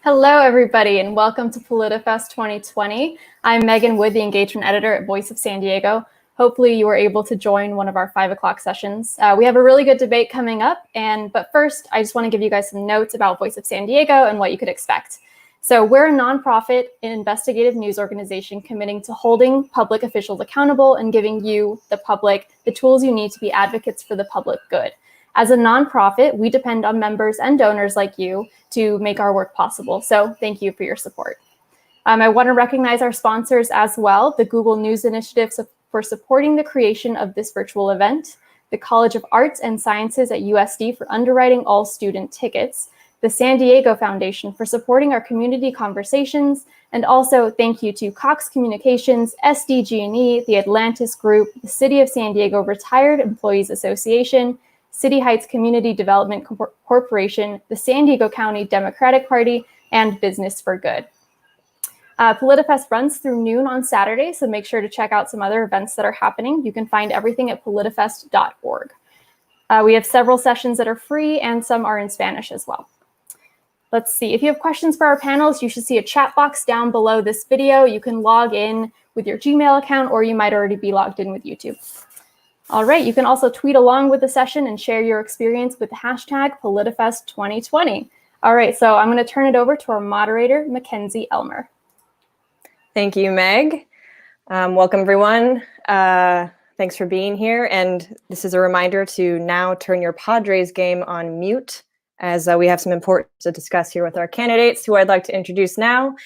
Hello, everybody, and welcome to PolitiFest 2020. I'm Megan Wood, the engagement editor at Voice of San Diego. Hopefully you were able to join one of our 5 o'clock sessions. We have a really good debate coming up, but first, I just want to give you guys some notes about Voice of San Diego and what you could expect. So we're a nonprofit investigative news organization committing to holding public officials accountable and giving you, the public, the tools you need to be advocates for the public good. As a nonprofit, we depend on members and donors like you to make our work possible. So thank you for your support. I want to recognize our sponsors as well, the Google News Initiative for supporting the creation of this virtual event, the College of Arts and Sciences at USD for underwriting all student tickets, the San Diego Foundation for supporting our community conversations, and also thank you to Cox Communications, SDG&E, the Atlantis Group, the City of San Diego Retired Employees Association, City Heights Community Development Corporation, the San Diego County Democratic Party, and Business for Good. PolitiFest runs through noon on Saturday, so make sure to check out some other events that are happening. You can find everything at politifest.org. We have several sessions that are free, and some are in Spanish as well. Let's see, if you have questions for our panels, you should see a chat box down below this video. You can log in with your Gmail account, or you might already be logged in with YouTube. All right, you can also tweet along with the session and share your experience with the hashtag PolitiFest2020. All right, so I'm going to turn it over to our moderator, MacKenzie Elmer. Thank you, Meg. Welcome, everyone. Thanks for being here. And this is a reminder to now turn your Padres game on mute, as we have some important to discuss here with our candidates, who I'd like to introduce now.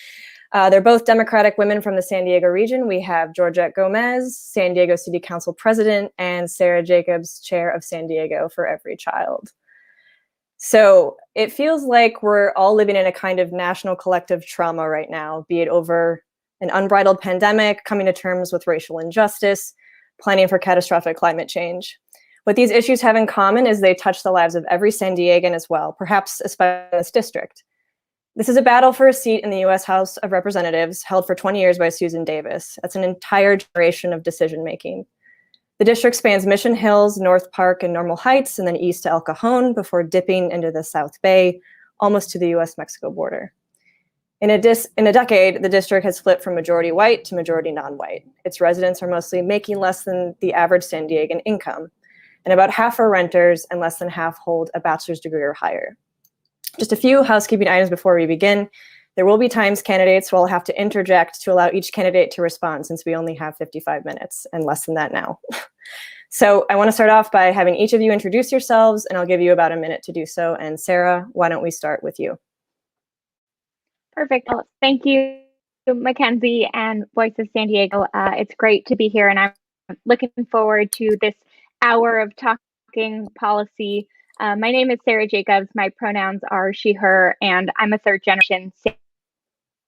They're both Democratic women from the San Diego region. We have Georgette Gómez, San Diego City Council President, and Sara Jacobs, Chair of San Diego for Every Child. So it feels like we're all living in a kind of national collective trauma right now, be it over an unbridled pandemic, coming to terms with racial injustice, planning for catastrophic climate change. What these issues have in common is they touch the lives of every San Diegan as well, perhaps especially in this district. This is a battle for a seat in the U.S. House of Representatives held for 20 years by Susan Davis. That's an entire generation of decision-making. The district spans Mission Hills, North Park, and Normal Heights, and then east to El Cajon before dipping into the South Bay, almost to the U.S.-Mexico border. In a decade, the district has flipped from majority white to majority non-white. Its residents are mostly making less than the average San Diegan income, and about half are renters and less than half hold a bachelor's degree or higher. Just a few housekeeping items before we begin. There will be times candidates will have to interject to allow each candidate to respond, since we only have 55 minutes and less than that now. So I want to start off by having each of you introduce yourselves, and I'll give you about a minute to do so. And Sara, why don't we start with you? Perfect. Well, thank you, MacKenzie and Voice of San Diego. It's great to be here, and I'm looking forward to this hour of talking policy. My name is Sara Jacobs. My pronouns are she, her, and I'm a third generation San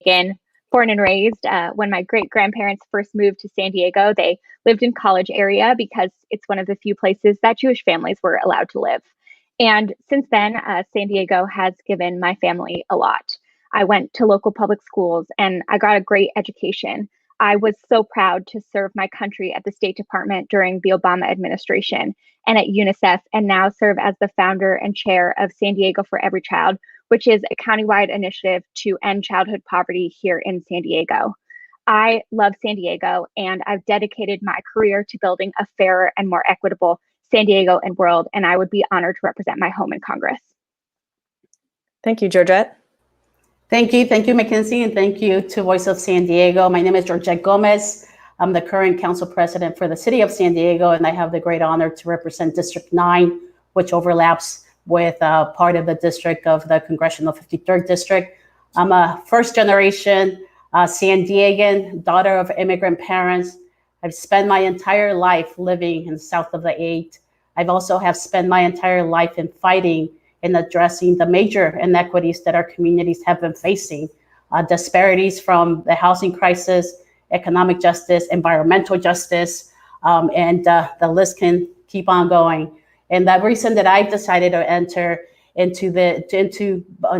Diegan, born and raised. When my great-grandparents first moved to San Diego, they lived in College area because it's one of the few places that Jewish families were allowed to live. And since then, San Diego has given my family a lot. I went to local public schools and I got a great education. I was so proud to serve my country at the State Department during the Obama administration and at UNICEF, and now serve as the founder and chair of San Diego for Every Child, which is a countywide initiative to end childhood poverty here in San Diego. I love San Diego, and I've dedicated my career to building a fairer and more equitable San Diego and world, and I would be honored to represent my home in Congress. Thank you, Georgette. Thank you, MacKenzie, and thank you to Voice of San Diego. My name is Georgette Gómez. I'm the current council president for the City of San Diego, and I have the great honor to represent District 9, which overlaps with part of the district of the Congressional 53rd District. I'm a first-generation San Diegan, daughter of immigrant parents. I've spent my entire life living in south of the 8. I've also have spent my entire life in fighting and addressing the major inequities that our communities have been facing, disparities from the housing crisis, economic justice, environmental justice, and the list can keep on going. And the reason that I decided to enter into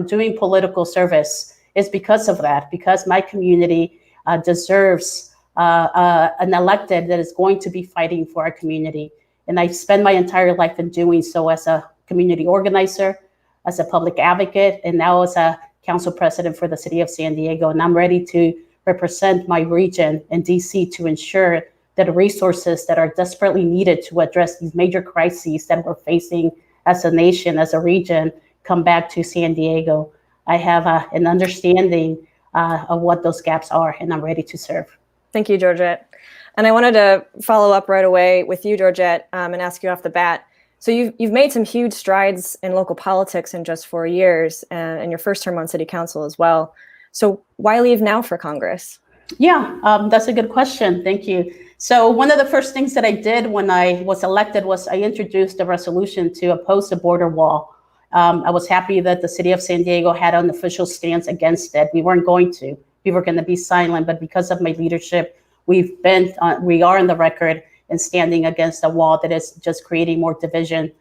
doing political service is because of that, because my community deserves an elected that is going to be fighting for our community. And I spent my entire life in doing so as a community organizer, as a public advocate, and now as a council president for the city of San Diego, and I'm ready to represent my region in DC to ensure that the resources that are desperately needed to address these major crises that we're facing as a nation, as a region, come back to San Diego. I have an understanding of what those gaps are, and I'm ready to serve. Thank you, Georgette. And I wanted to follow up right away with you, Georgette, and ask you off the bat. So you've made some huge strides in local politics in just 4 years, and your first term on city council as well. So why leave now for Congress? Yeah, that's a good question. Thank you. So one of the first things that I did when I was elected was I introduced a resolution to oppose the border wall. I was happy that the city of San Diego had an official stance against it. We weren't going to. We were going to be silent, but because of my leadership, we are on the record and standing against a wall that is just creating more division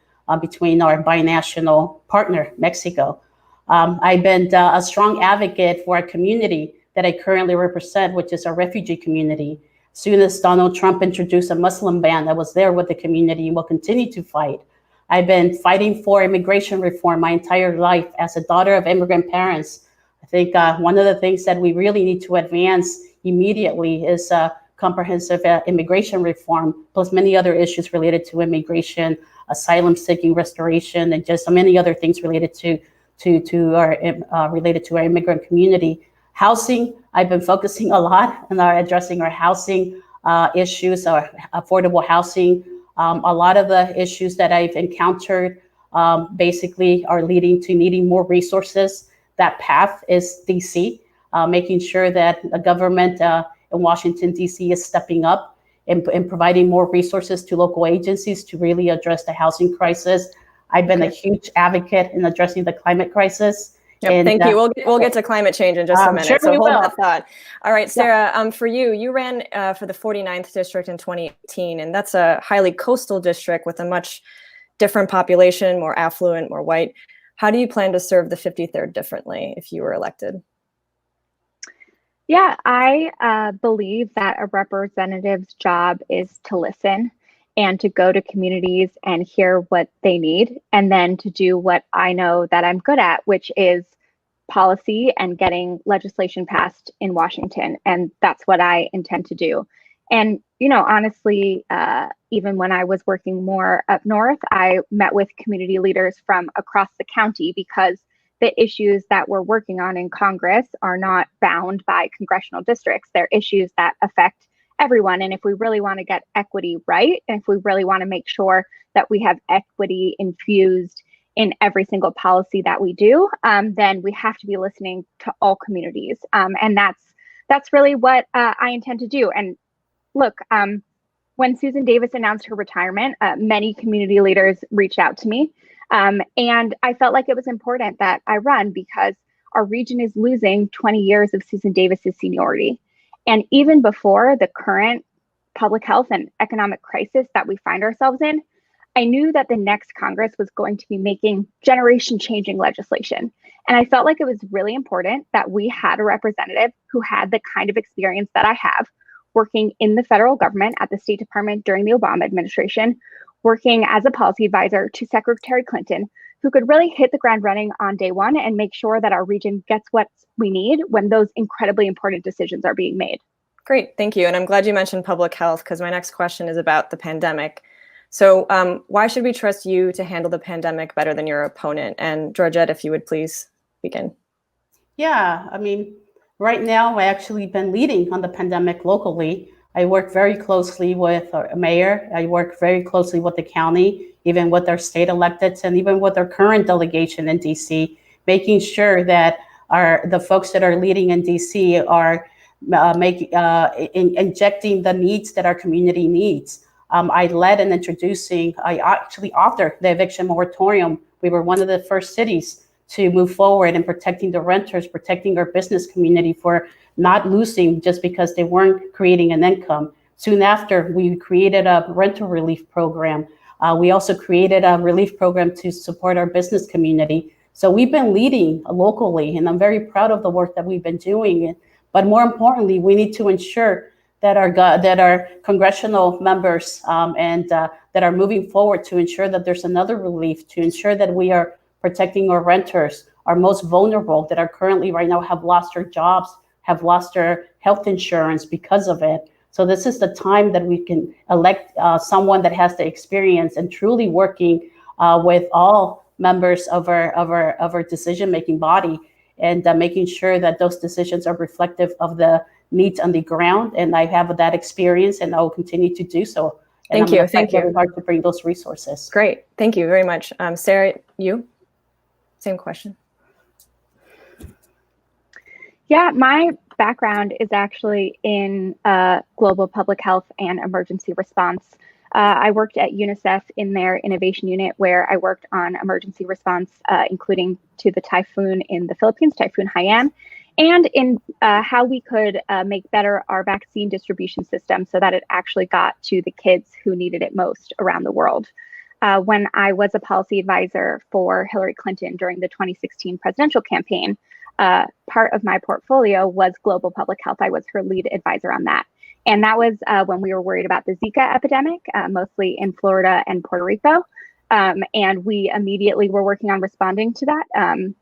between our binational partner, Mexico. I've been a strong advocate for a community that I currently represent, which is a refugee community. As soon as Donald Trump introduced a Muslim ban, I was there with the community and will continue to fight. I've been fighting for immigration reform my entire life as a daughter of immigrant parents. I think one of the things that we really need to advance immediately is comprehensive immigration reform, plus many other issues related to immigration, asylum seeking restoration, and just many other things related to our immigrant community. Housing, I've been focusing a lot on addressing our housing issues, our affordable housing. A lot of the issues that I've encountered basically are leading to needing more resources. That path is DC, making sure that the government in Washington, DC is stepping up and providing more resources to local agencies to really address the housing crisis. I've been a huge advocate in addressing the climate crisis. Yep, and, thank you. We'll get to climate change in just a minute. Sure, so hold will. that thought. All right, Sarah, for you ran for the 49th district in 2018, and that's a highly coastal district with a much different population, more affluent, more white. How do you plan to serve the 53rd differently if you were elected? Yeah, I believe that a representative's job is to listen and to go to communities and hear what they need, and then to do what I know that I'm good at, which is policy and getting legislation passed in Washington. And that's what I intend to do. And, you know, honestly, even when I was working more up north, I met with community leaders from across the county because the issues that we're working on in Congress are not bound by congressional districts. They're issues that affect everyone. And if we really want to get equity right, and if we really want to make sure that we have equity infused in every single policy that we do, then we have to be listening to all communities. And that's really what I intend to do. And look, when Susan Davis announced her retirement, many community leaders reached out to me. And I felt like it was important that I run because our region is losing 20 years of Susan Davis's seniority. And even before the current public health and economic crisis that we find ourselves in, I knew that the next Congress was going to be making generation-changing legislation. And I felt like it was really important that we had a representative who had the kind of experience that I have, working in the federal government at the State Department during the Obama administration, working as a policy advisor to Secretary Clinton, who could really hit the ground running on day one and make sure that our region gets what we need when those incredibly important decisions are being made. Great, thank you. And I'm glad you mentioned public health because my next question is about the pandemic. So why should we trust you to handle the pandemic better than your opponent? And Georgette, if you would please begin. Yeah, I mean, right now I actually been leading on the pandemic locally. I work very closely with our mayor. I work very closely with the county, even with our state electeds, and even with our current delegation in DC, making sure that the folks that are leading in DC are injecting the needs that our community needs. I led in introducing, I actually authored the eviction moratorium. We were one of the first cities to move forward in protecting the renters, protecting our business community for not losing just because they weren't creating an income. Soon after, we created a rental relief program. We also created a relief program to support our business community. So we've been leading locally, and I'm very proud of the work that we've been doing. But more importantly, we need to ensure that our congressional members that are moving forward to ensure that there's another relief, to ensure that we are protecting our renters, are most vulnerable, that are currently right now have lost their jobs, have lost their health insurance because of it. So this is the time that we can elect someone that has the experience and truly working with all members of our decision-making body, and making sure that those decisions are reflective of the needs on the ground. And I have that experience, and I will continue to do so. And Thank you. Thank you. Very hard to bring those resources. Great. Thank you very much. Sarah, you? Same question. Yeah, my background is actually in global public health and emergency response. I worked at UNICEF in their innovation unit, where I worked on emergency response, including to the typhoon in the Philippines, Typhoon Haiyan, and in how we could make better our vaccine distribution system so that it actually got to the kids who needed it most around the world. When I was a policy advisor for Hillary Clinton during the 2016 presidential campaign, part of my portfolio was global public health. I was her lead advisor on that. And that was when we were worried about the Zika epidemic, mostly in Florida and Puerto Rico. And we immediately were working on responding to that.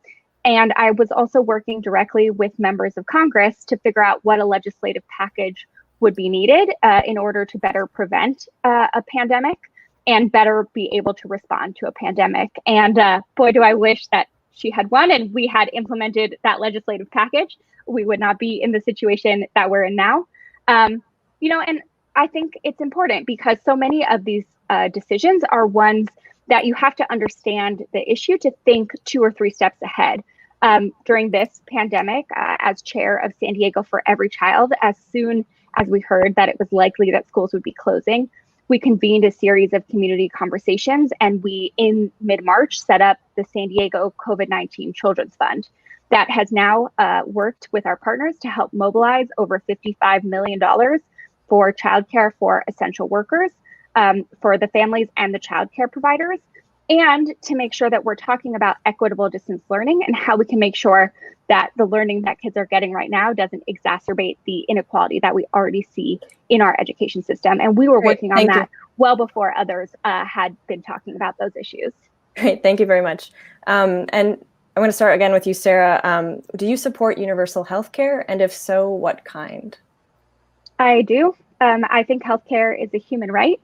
And I was also working directly with members of Congress to figure out what a legislative package would be needed in order to better prevent a pandemic and better be able to respond to a pandemic. And boy, do I wish that she had won and we had implemented that legislative package. We would not be in the situation that we're in now. And I think it's important because so many of these decisions are ones that you have to understand the issue to think 2 or 3 steps ahead. During this pandemic, as chair of San Diego for Every Child, as soon as we heard that it was likely that schools would be closing, we convened a series of community conversations, and we, in mid-March, set up the San Diego COVID-19 Children's Fund that has now worked with our partners to help mobilize over $55 million for childcare for essential workers, for the families and the childcare providers, and to make sure that we're talking about equitable distance learning and how we can make sure that the learning that kids are getting right now doesn't exacerbate the inequality that we already see in our education system. And we were working on that well before others had been talking about those issues. Great, thank you very much. And I'm going to start again with you, Sarah. Do you support universal health care? And if so, what kind? I do. I think healthcare is a human right,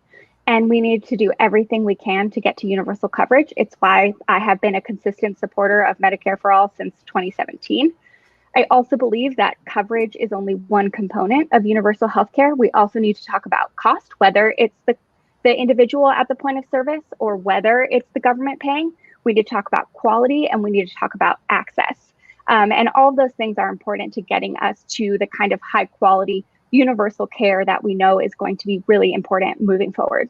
and we need to do everything we can to get to universal coverage. It's why I have been a consistent supporter of Medicare for All since 2017. I also believe that coverage is only one component of universal healthcare. We also need to talk about cost, whether it's the individual at the point of service or whether it's the government paying. We need to talk about quality, and we need to talk about access. And all of those things are important to getting us to the kind of high quality universal care that we know is going to be really important moving forward.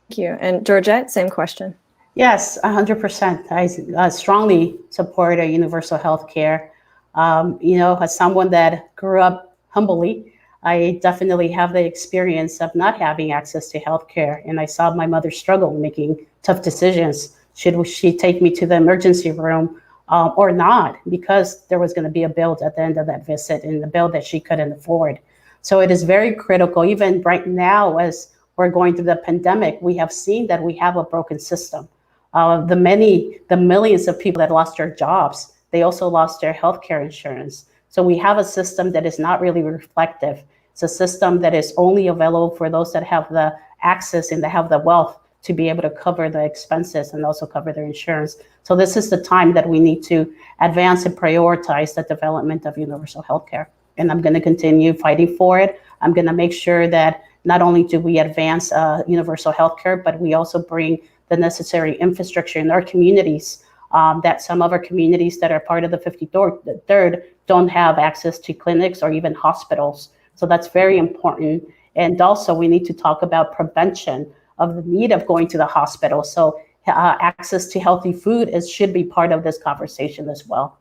Thank you. And Georgette, same question. Yes, 100%. I strongly support a universal health care. As someone that grew up humbly, I definitely have the experience of not having access to health care. And I saw my mother struggle making tough decisions. Should she take me to the emergency room or not? Because there was going to be a bill at the end of that visit, and the bill that she couldn't afford. So it is very critical. Even right now, as we're going through the pandemic, we have seen that we have a broken system. The millions of people that lost their jobs, they also lost their healthcare insurance. So we have a system that is not really reflective. It's a system that is only available for those that have the access and that have the wealth to be able to cover the expenses and also cover their insurance. So this is the time that we need to advance and prioritize the development of universal healthcare. And I'm going to continue fighting for it. I'm going to make sure that not only do we advance universal healthcare, but we also bring the necessary infrastructure in our communities, that some of our communities that are part of the 53rd don't have access to clinics or even hospitals. So that's very important. And also we need to talk about prevention of the need of going to the hospital. So access to healthy food should be part of this conversation as well.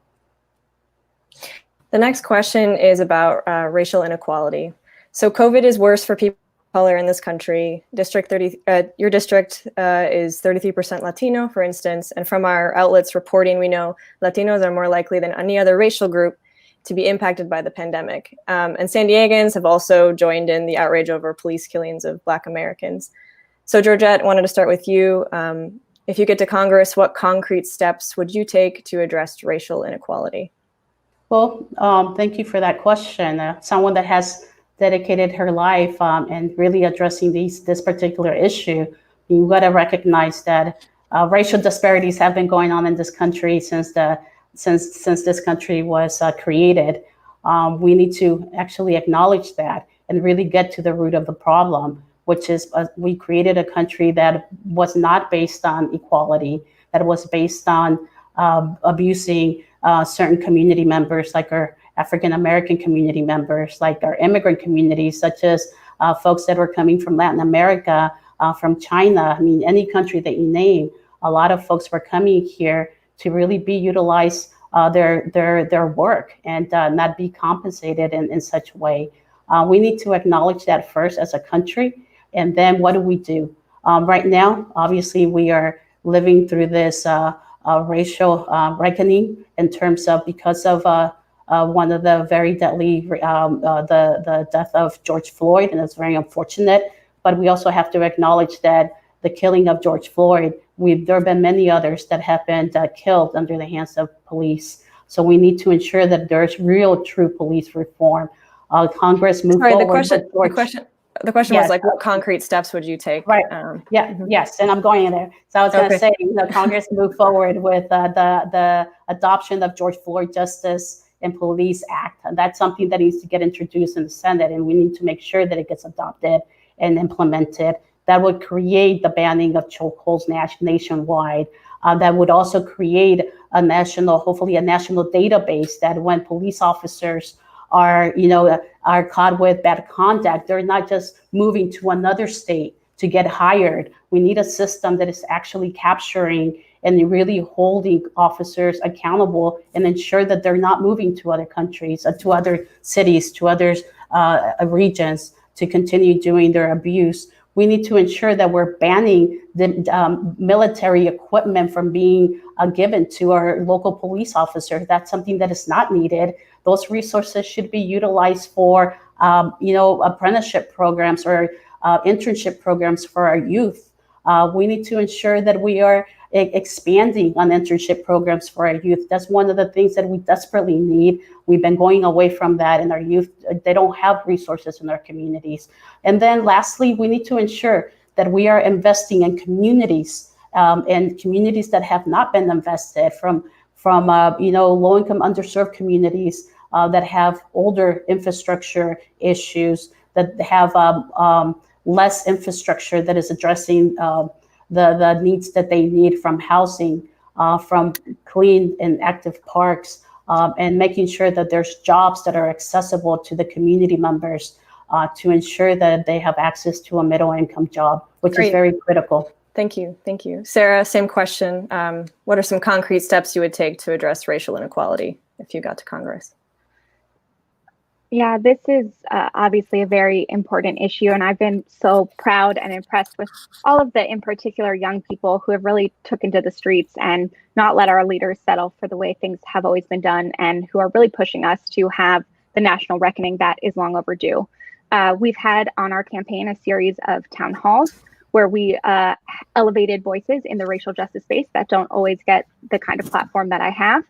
The next question is about racial inequality. So COVID is worse for people of color in this country. Your district is 33% Latino, for instance, and from our outlets reporting, we know Latinos are more likely than any other racial group to be impacted by the pandemic. And San Diegans have also joined in the outrage over police killings of Black Americans. So Georgette, wanted to start with you. If you get to Congress, what concrete steps would you take to address racial inequality? Well, thank you for that question. Someone that has dedicated her life and really addressing this particular issue, you got to recognize that racial disparities have been going on in this country since this country was created. We need to actually acknowledge that and really get to the root of the problem, which is we created a country that was not based on equality, that was based on abusing certain community members, like our African American community members, like our immigrant communities, such as folks that were coming from Latin America, from China. I mean, any country that you name, a lot of folks were coming here to really be utilized their work and not be compensated in such a way. We need to acknowledge that first as a country, and then what do we do? Right now, obviously, we are living through this racial reckoning in terms of because of one of the very deadly, the death of George Floyd, and it's very unfortunate. But we also have to acknowledge that the killing of George Floyd, there have been many others that have been killed under the hands of police. So we need to ensure that there's real, true police reform. Congress move Sorry, forward. The question Yes. was like, what concrete steps would you take? Right. Yes, and I'm going in there. So I was going to say, Congress moved forward with the adoption of George Floyd Justice and Police Act. And that's something that needs to get introduced in the Senate, and we need to make sure that it gets adopted and implemented. That would create the banning of chokeholds nationwide. That would also create hopefully a national database that when police officers are caught with bad conduct, they're not just moving to another state to get hired. We need a system that is actually capturing and really holding officers accountable and ensure that they're not moving to other countries, to other cities, to other regions to continue doing their abuse. We need to ensure that we're banning the military equipment from being given to our local police officers. That's something that is not needed. Those resources should be utilized for, apprenticeship programs or internship programs for our youth. We need to ensure that we are expanding on internship programs for our youth. That's one of the things that we desperately need. We've been going away from that, and our youth, they don't have resources in our communities. And then lastly, we need to ensure that we are investing in communities and communities that have not been invested from low-income, underserved communities that have older infrastructure issues, that have less infrastructure that is addressing the needs that they need from housing, from clean and active parks, and making sure that there's jobs that are accessible to the community members to ensure that they have access to a middle income job, which is very critical. Thank you. Thank you. Sarah, same question. What are some concrete steps you would take to address racial inequality if you got to Congress? Yeah, this is obviously a very important issue, and I've been so proud and impressed with all of the, in particular, young people who have really taken to the streets and not let our leaders settle for the way things have always been done, and who are really pushing us to have the national reckoning that is long overdue. We've had on our campaign a series of town halls where we elevated voices in the racial justice space that don't always get the kind of platform that I have.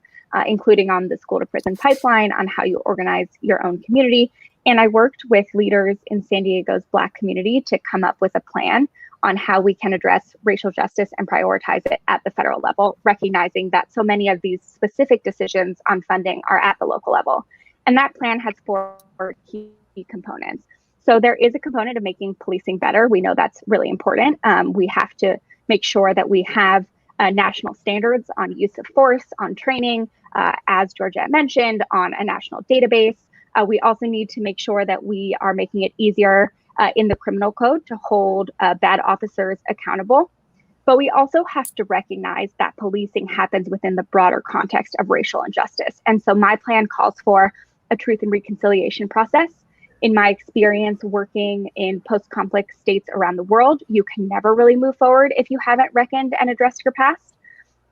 Including on the school to prison pipeline, on how you organize your own community. And I worked with leaders in San Diego's Black community to come up with a plan on how we can address racial justice and prioritize it at the federal level, recognizing that so many of these specific decisions on funding are at the local level. And that plan has 4 key components. So there is a component of making policing better. We know that's really important. We have to make sure that we have national standards on use of force, on training, as Georgette mentioned, on a national database. We also need to make sure that we are making it easier in the criminal code to hold bad officers accountable. But we also have to recognize that policing happens within the broader context of racial injustice. And so my plan calls for a truth and reconciliation process. In my experience working in post-conflict states around the world, you can never really move forward if you haven't reckoned and addressed your past.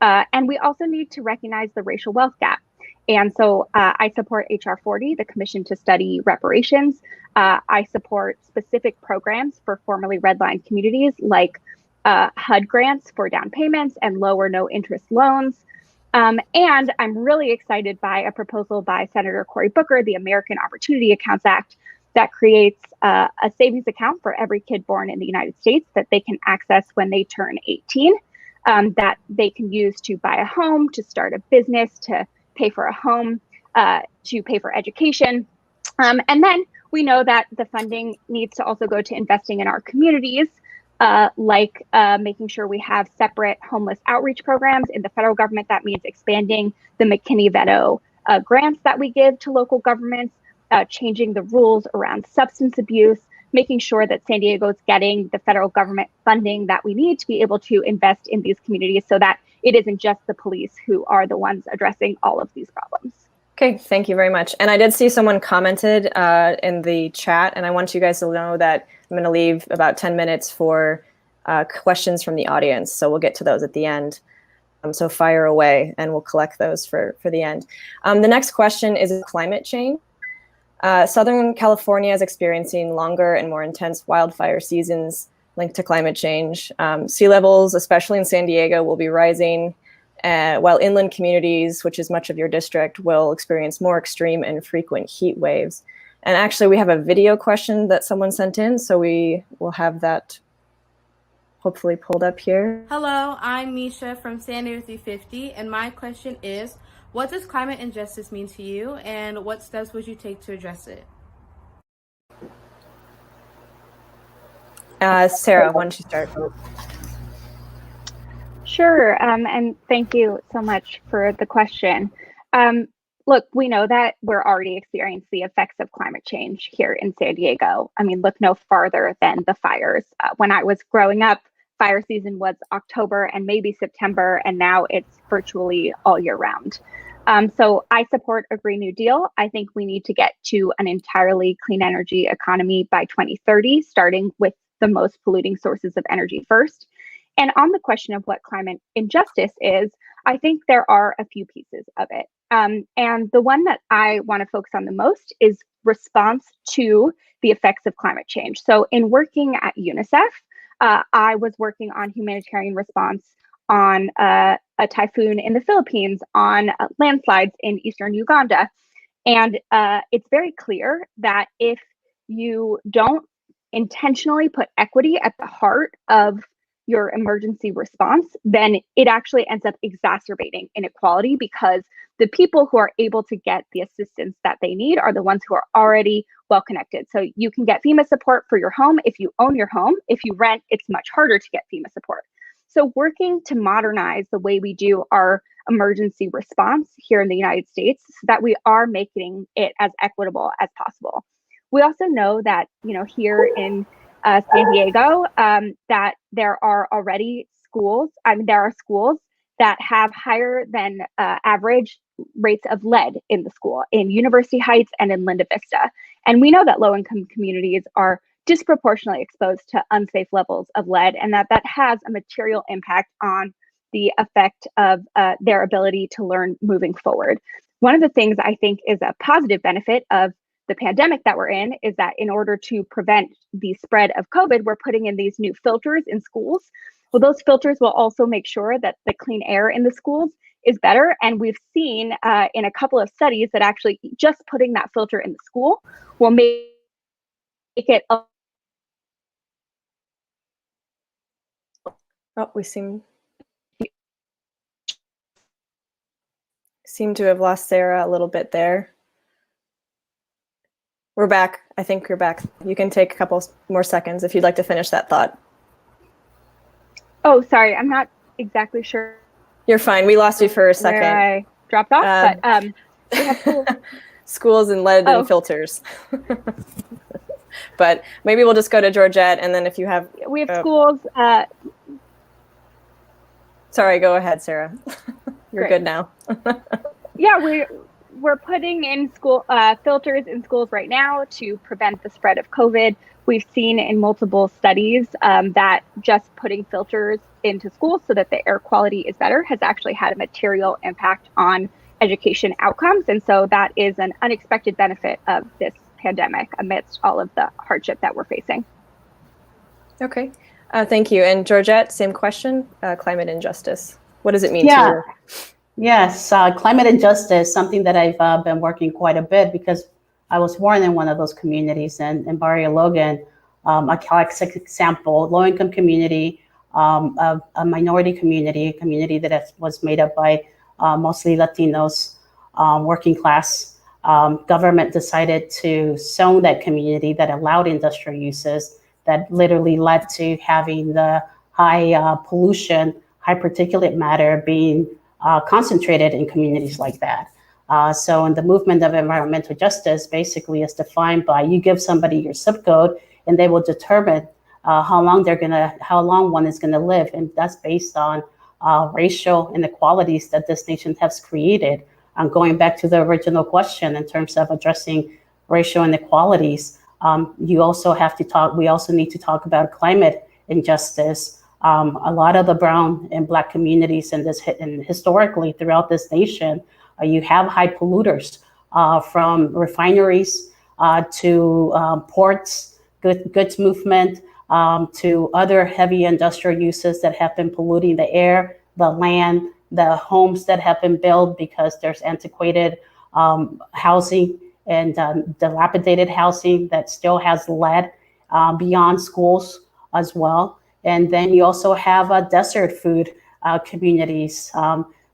And we also need to recognize the racial wealth gap. And so I support HR 40, the Commission to Study Reparations. I support specific programs for formerly redlined communities like HUD grants for down payments and low or no interest loans. And I'm really excited by a proposal by Senator Cory Booker, the American Opportunity Accounts Act, that creates a savings account for every kid born in the United States that they can access when they turn 18, that they can use to buy a home, to start a business, to pay for a home, to pay for education. And then we know that the funding needs to also go to investing in our communities, like making sure we have separate homeless outreach programs in the federal government. That means expanding the McKinney-Vento grants that we give to local governments, changing the rules around substance abuse, making sure that San Diego is getting the federal government funding that we need to be able to invest in these communities so that it isn't just the police who are the ones addressing all of these problems. Okay, thank you very much. And I did see someone commented in the chat, and I want you guys to know that I'm going to leave about 10 minutes for questions from the audience. So we'll get to those at the end. So fire away, and we'll collect those for the end. The next question is climate change. Southern California is experiencing longer and more intense wildfire seasons linked to climate change. Sea levels, especially in San Diego, will be rising, while inland communities, which is much of your district, will experience more extreme and frequent heat waves. And actually, we have a video question that someone sent in, so we will have that hopefully pulled up here. Hello, I'm Misha from San Diego 350, and my question is, what does climate injustice mean to you, and what steps would you take to address it? Sarah, why don't you start? Sure, and thank you so much for the question. Look, we know that we're already experiencing the effects of climate change here in San Diego. I mean, look no farther than the fires. When I was growing up, fire season was October and maybe September, and now it's virtually all year round. So I support a Green New Deal. I think we need to get to an entirely clean energy economy by 2030, starting with the most polluting sources of energy first. And on the question of what climate injustice is, I think there are a few pieces of it. And the one that I want to focus on the most is response to the effects of climate change. So in working at UNICEF, I was working on humanitarian response on a typhoon in the Philippines, on landslides in eastern Uganda. And it's very clear that if you don't intentionally put equity at the heart of your emergency response, then it actually ends up exacerbating inequality, because the people who are able to get the assistance that they need are the ones who are already well connected. So you can get FEMA support for your home if you own your home. If you rent, it's much harder to get FEMA support. So working to modernize the way we do our emergency response here in the United States so that we are making it as equitable as possible. We also know that, here in San Diego, that there are already schools. There are schools that have higher than average rates of lead in the school, in University Heights and in Linda Vista. And we know that low-income communities are disproportionately exposed to unsafe levels of lead, and that has a material impact on the effect of their ability to learn moving forward. One of the things I think is a positive benefit of the pandemic that we're in is that in order to prevent the spread of COVID, we're putting in these new filters in schools. Well, those filters will also make sure that the clean air in the schools is better. And we've seen in a couple of studies that actually just putting that filter in the school will make it. Oh, we seem to have lost Sarah a little bit there. We're back. I think you're back. You can take a couple more seconds if you'd like to finish that thought. Oh, sorry. I'm not exactly sure. You're fine. We lost you for a second. Where I dropped off, but we have schools. Schools and lead and filters. But maybe we'll just go to Georgette, and then if you have... We have schools. Sorry, go ahead, Sarah. You're Great. Good now. Yeah, we're putting in school filters in schools right now to prevent the spread of COVID. We've seen in multiple studies that just putting filters into schools so that the air quality is better has actually had a material impact on education outcomes. And so that is an unexpected benefit of this pandemic amidst all of the hardship that we're facing. Okay. Thank you. And Georgette, same question, climate injustice. What does it mean to Yeah. you? Yes, climate injustice, something that I've been working quite a bit because I was born in one of those communities in Barrio Logan, a classic example, low-income community, a minority community, a community that was made up by mostly Latinos, working class. Government decided to zone that community that allowed industrial uses that literally led to having the high pollution, high particulate matter being concentrated in communities like that. So in the movement of environmental justice basically is defined by you give somebody your zip code and they will determine how long one is gonna live. And that's based on racial inequalities that this nation has created. Going back to the original question in terms of addressing racial inequalities, we also need to talk about climate injustice. A lot of the brown and black communities and historically throughout this nation, you have high polluters from refineries to ports, goods movement, to other heavy industrial uses that have been polluting the air, the land, the homes that have been built because there's antiquated housing and dilapidated housing that still has lead beyond schools as well. And then you also have desert food communities.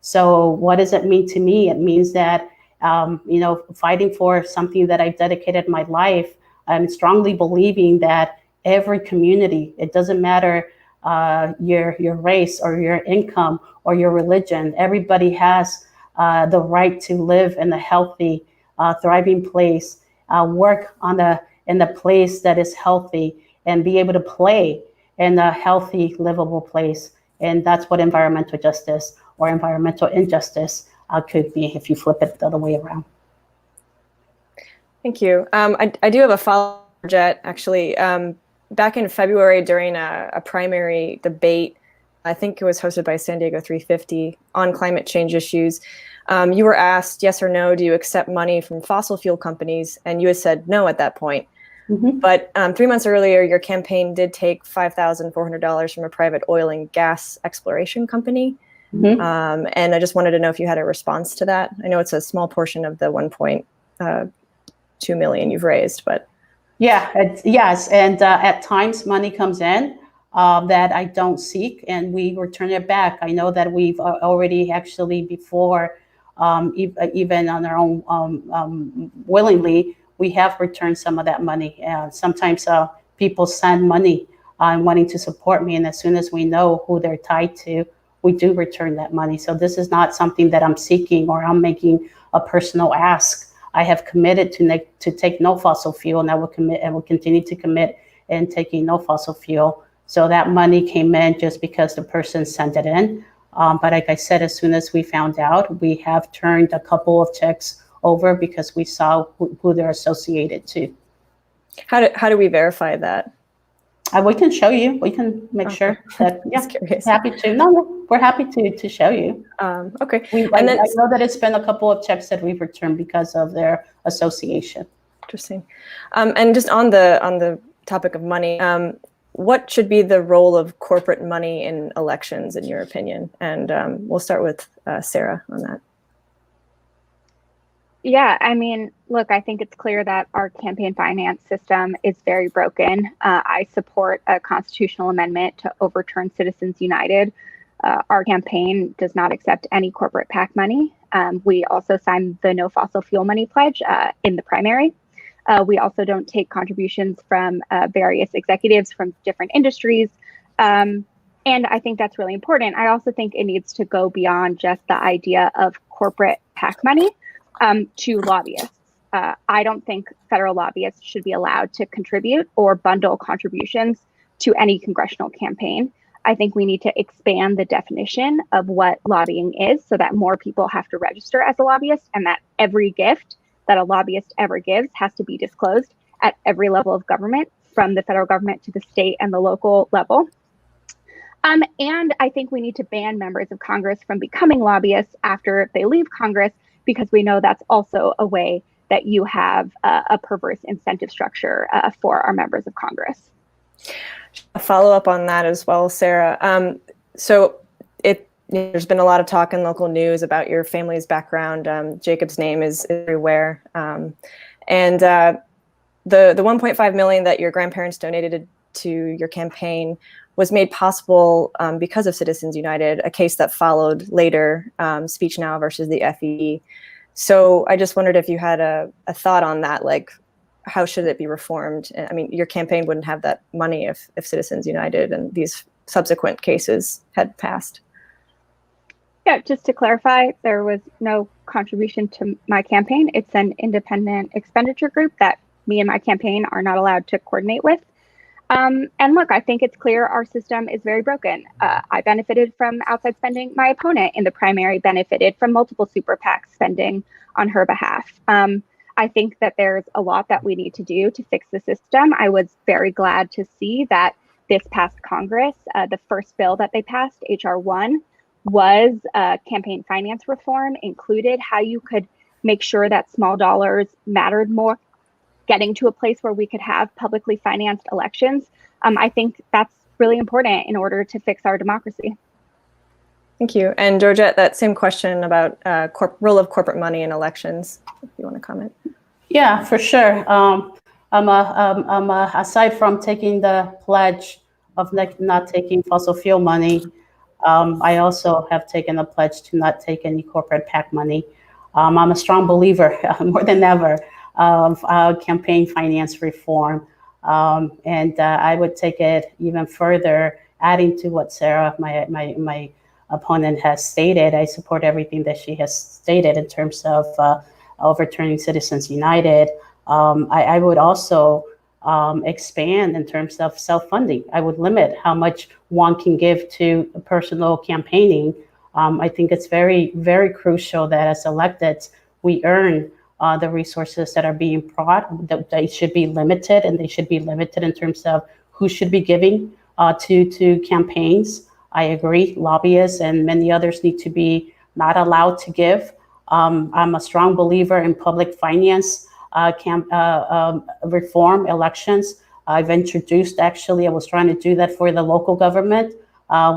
So what does it mean to me? It means that, fighting for something that I've dedicated my life, I'm strongly believing that every community, it doesn't matter your race or your income or your religion, everybody has the right to live in a healthy, thriving place, work in a place that is healthy and be able to play in a healthy, livable place. And that's what environmental justice or environmental injustice could be if you flip it the other way around. Thank you. I do have a follow-up, Georgette, actually. Back in February during a primary debate, I think it was hosted by San Diego 350 on climate change issues, you were asked, yes or no, do you accept money from fossil fuel companies? And you had said no at that point. Mm-hmm. But 3 months earlier, your campaign did take $5,400 from a private oil and gas exploration company. Mm-hmm. And I just wanted to know if you had a response to that. I know it's a small portion of the 1.2 million you've raised, but. Yes. And at times money comes in that I don't seek and we return it back. I know that we've already actually before, even on our own willingly, we have returned some of that money. Sometimes people send money wanting to support me. And as soon as we know who they're tied to, we do return that money. So this is not something that I'm seeking or I'm making a personal ask. I have committed to take no fossil fuel, and I will continue to commit in taking no fossil fuel. So that money came in just because the person sent it in. But like I said, as soon as we found out, we have turned a couple of checks over because we saw who they're associated to. How do we verify that? We can show you. We can make sure that, happy to. No, we're happy to show you. Okay. I know that it's been a couple of checks that we've returned because of their association. Interesting. And just on the topic of money, what should be the role of corporate money in elections, in your opinion? And we'll start with Sara on that. Yeah, I mean, look, I think it's clear that our campaign finance system is very broken. I support a constitutional amendment to overturn Citizens United. Our campaign does not accept any corporate PAC money. We also signed the No Fossil Fuel Money Pledge in the primary. We also don't take contributions from various executives from different industries. And I think that's really important. I also think it needs to go beyond just the idea of corporate PAC money. To lobbyists. I don't think federal lobbyists should be allowed to contribute or bundle contributions to any congressional campaign. I think we need to expand the definition of what lobbying is so that more people have to register as a lobbyist and that every gift that a lobbyist ever gives has to be disclosed at every level of government, from the federal government to the state and the local level. And I think we need to ban members of Congress from becoming lobbyists after they leave Congress, because we know that's also a way that you have a perverse incentive structure for our members of Congress. A follow-up on that as well, Sarah. There's been a lot of talk in local news about your family's background. Jacob's name is everywhere. And the 1.5 million that your grandparents donated to your campaign was made possible because of Citizens United, a case that followed later, Speech Now versus the FEE. So I just wondered if you had a thought on that, like how should it be reformed? I mean, your campaign wouldn't have that money if Citizens United and these subsequent cases had passed. Yeah, just to clarify, there was no contribution to my campaign. It's an independent expenditure group that me and my campaign are not allowed to coordinate with. And look, I think it's clear our system is very broken. I benefited from outside spending. My opponent in the primary benefited from multiple super PACs spending on her behalf. I think that there's a lot that we need to do to fix the system. I was very glad to see that this past Congress, the first bill that they passed, HR 1, was campaign finance reform, included how you could make sure that small dollars mattered more, getting to a place where we could have publicly financed elections. I think that's really important in order to fix our democracy. Thank you. And Georgette, that same question about role of corporate money in elections, if you want to comment. Yeah, for sure. Aside from taking the pledge of not taking fossil fuel money, I also have taken a pledge to not take any corporate PAC money. I'm a strong believer, more than ever, of campaign finance reform. And I would take it even further, adding to what Sarah, my opponent, has stated. I support everything that she has stated in terms of overturning Citizens United. I would also expand in terms of self-funding. I would limit how much one can give to personal campaigning. I think it's very, very crucial that as electeds, we earn the resources that are being brought, that they should be limited, and they should be limited in terms of who should be giving to campaigns. I agree, lobbyists and many others need to be not allowed to give. I'm a strong believer in public finance reform elections. I've introduced, actually, I was trying to do that for the local government.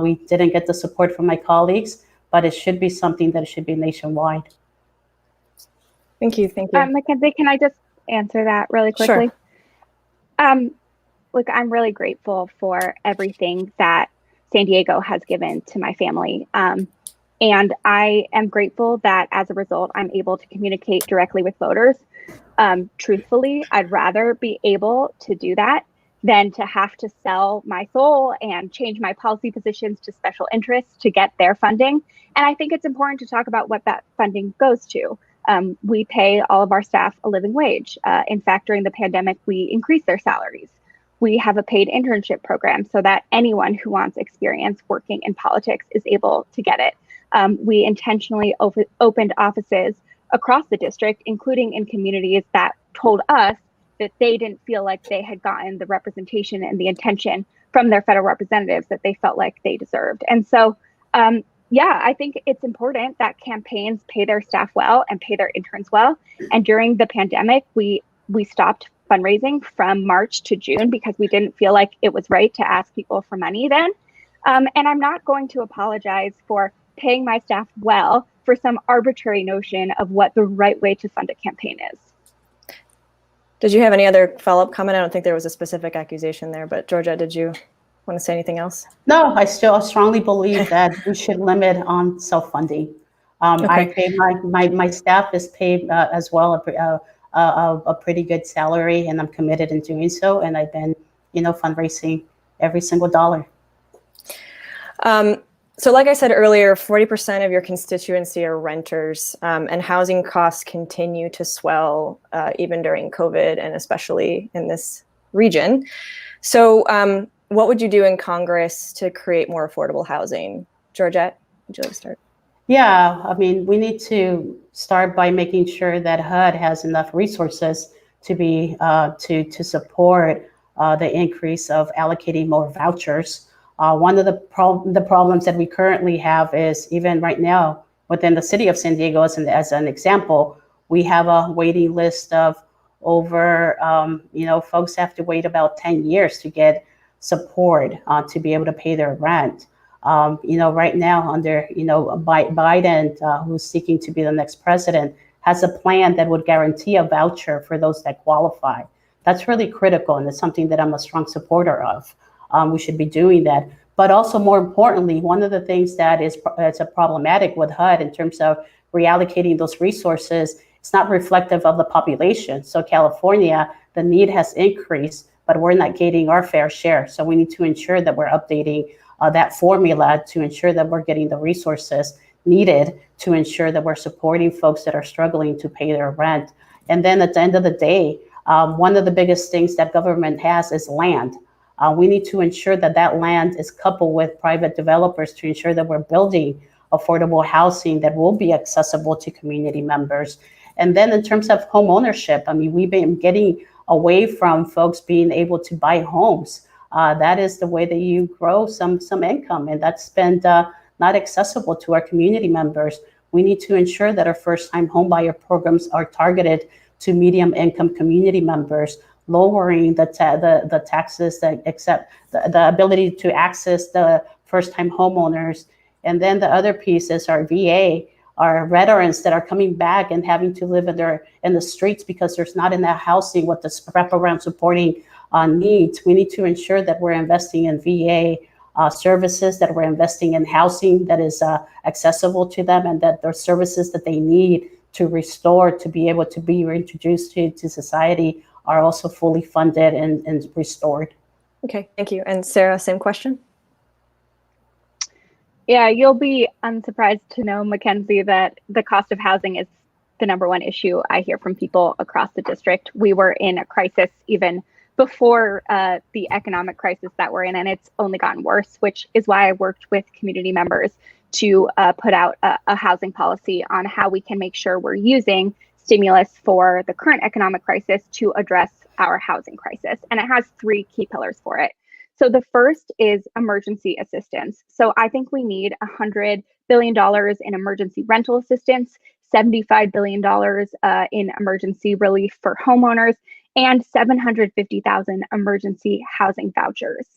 We didn't get the support from my colleagues, but it should be something that should be nationwide. Thank you. Thank you. MacKenzie, can I just answer that really quickly? Sure. Look, I'm really grateful for everything that San Diego has given to my family. And I am grateful that as a result, I'm able to communicate directly with voters. Truthfully, I'd rather be able to do that than to have to sell my soul and change my policy positions to special interests to get their funding. And I think it's important to talk about what that funding goes to. We pay all of our staff a living wage. In fact, during the pandemic, we increased their salaries. We have a paid internship program so that anyone who wants experience working in politics is able to get it. We intentionally opened offices across the district, including in communities that told us that they didn't feel like they had gotten the representation and the attention from their federal representatives that they felt like they deserved. And so, yeah, I think it's important that campaigns pay their staff well and pay their interns well. And during the pandemic, we stopped fundraising from March to June because we didn't feel like it was right to ask people for money then. And I'm not going to apologize for paying my staff well for some arbitrary notion of what the right way to fund a campaign is. Did you have any other follow-up comment? I don't think there was a specific accusation there, but Georgette, did you want to say anything else? No, I still strongly believe that we should limit on self-funding. Okay. I pay my staff is paid as well a pretty good salary, and I'm committed in doing so. And I've been, fundraising every single dollar. So like I said earlier, 40% of your constituency are renters, and housing costs continue to swell even during COVID, and especially in this region. So what would you do in Congress to create more affordable housing? Georgette, would you like to start? Yeah, I mean, we need to start by making sure that HUD has enough resources to be to support the increase of allocating more vouchers. One of the problems that we currently have is, even right now within the city of San Diego, as an example, we have a waiting list of over, folks have to wait about 10 years to get support to be able to pay their rent. Right now under, Biden, who's seeking to be the next president, has a plan that would guarantee a voucher for those that qualify. That's really critical, and it's something that I'm a strong supporter of. We should be doing that. But also, more importantly, one of the things that is a problematic with HUD in terms of reallocating those resources, it's not reflective of the population. So California, the need has increased, but we're not getting our fair share. So we need to ensure that we're updating that formula to ensure that we're getting the resources needed to ensure that we're supporting folks that are struggling to pay their rent. And then at the end of the day, one of the biggest things that government has is land. We need to ensure that that land is coupled with private developers to ensure that we're building affordable housing that will be accessible to community members. And then in terms of home ownership, we've been getting away from folks being able to buy homes. That is the way that you grow some income, and that's been not accessible to our community members. We need to ensure that our first-time homebuyer programs are targeted to medium-income community members, lowering the taxes that accept the ability to access the first-time homeowners. And then the other piece is our VA, our veterans that are coming back and having to live in the streets because there's not enough housing with the wraparound supporting needs. We need to ensure that we're investing in VA services, that we're investing in housing that is accessible to them, and that the services that they need to restore, to be able to be reintroduced to society are also fully funded and restored. Okay, thank you. And Sarah, same question? Yeah, you'll be unsurprised to know, MacKenzie, that the cost of housing is the #1 issue I hear from people across the district. We were in a crisis even before the economic crisis that we're in, and it's only gotten worse, which is why I worked with community members to put out a housing policy on how we can make sure we're using stimulus for the current economic crisis to address our housing crisis. And it has 3 key pillars for it. So the first is emergency assistance. So I think we need $100 billion in emergency rental assistance, $75 billion in emergency relief for homeowners, and 750,000 emergency housing vouchers.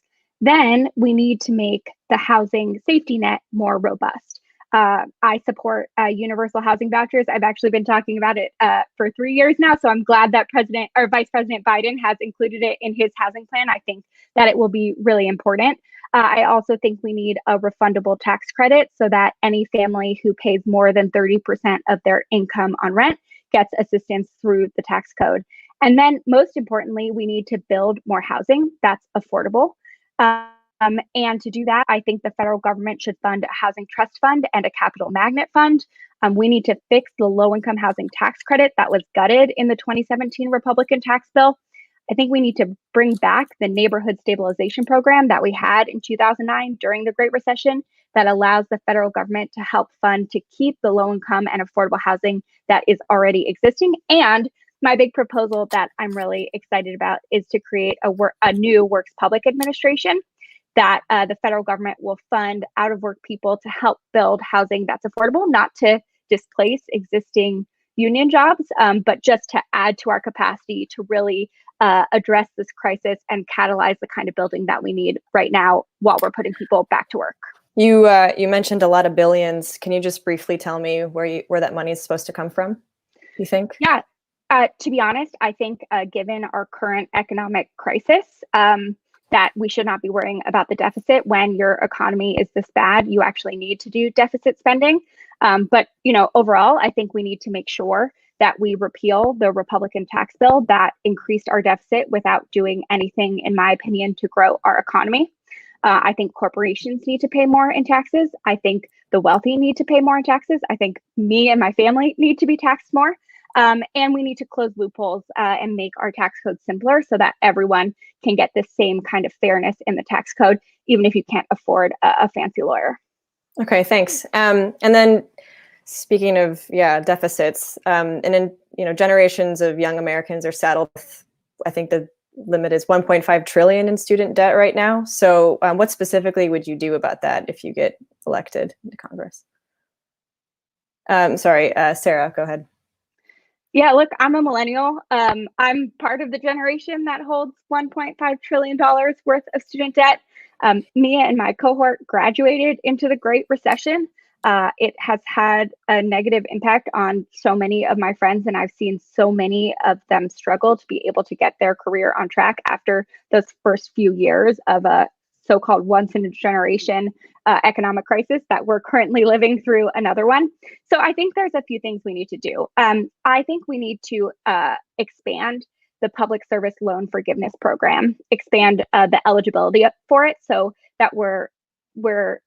Then we need to make the housing safety net more robust. I support universal housing vouchers. I've actually been talking about it for 3 years now, so I'm glad that Vice President Biden has included it in his housing plan. I think that it will be really important. I also think we need a refundable tax credit so that any family who pays more than 30% of their income on rent gets assistance through the tax code. And then most importantly, we need to build more housing that's affordable. And to do that, I think the federal government should fund a housing trust fund and a capital magnet fund. We need to fix the low-income housing tax credit that was gutted in the 2017 Republican tax bill. I think we need to bring back the neighborhood stabilization program that we had in 2009 during the Great Recession that allows the federal government to help fund to keep the low-income and affordable housing that is already existing. And my big proposal that I'm really excited about is to create a new Works Public Administration that the federal government will fund out-of-work people to help build housing that's affordable, not to displace existing union jobs, but just to add to our capacity to really address this crisis and catalyze the kind of building that we need right now while we're putting people back to work. You mentioned a lot of billions. Can you just briefly tell me where that money is supposed to come from, you think? Yeah, to be honest, I think given our current economic crisis, that we should not be worrying about the deficit. When your economy is this bad, you actually need to do deficit spending. But overall, I think we need to make sure that we repeal the Republican tax bill that increased our deficit without doing anything, in my opinion, to grow our economy. I think corporations need to pay more in taxes. I think the wealthy need to pay more in taxes. I think me and my family need to be taxed more. And we need to close loopholes and make our tax code simpler so that everyone can get the same kind of fairness in the tax code, even if you can't afford a fancy lawyer. Okay, thanks. And then speaking of deficits, and in generations of young Americans are saddled with, I think the limit is 1.5 trillion in student debt right now. So what specifically would you do about that if you get elected into Congress? Sorry, Sarah, go ahead. Yeah, look, I'm a millennial. I'm part of the generation that holds $1.5 trillion worth of student debt. Me and my cohort graduated into the Great Recession. It has had a negative impact on so many of my friends, and I've seen so many of them struggle to be able to get their career on track after those first few years of a so-called once in a generation economic crisis that we're currently living through another one. So I think there's a few things we need to do. I think we need to expand the public service loan forgiveness program, expand the eligibility for it so that we're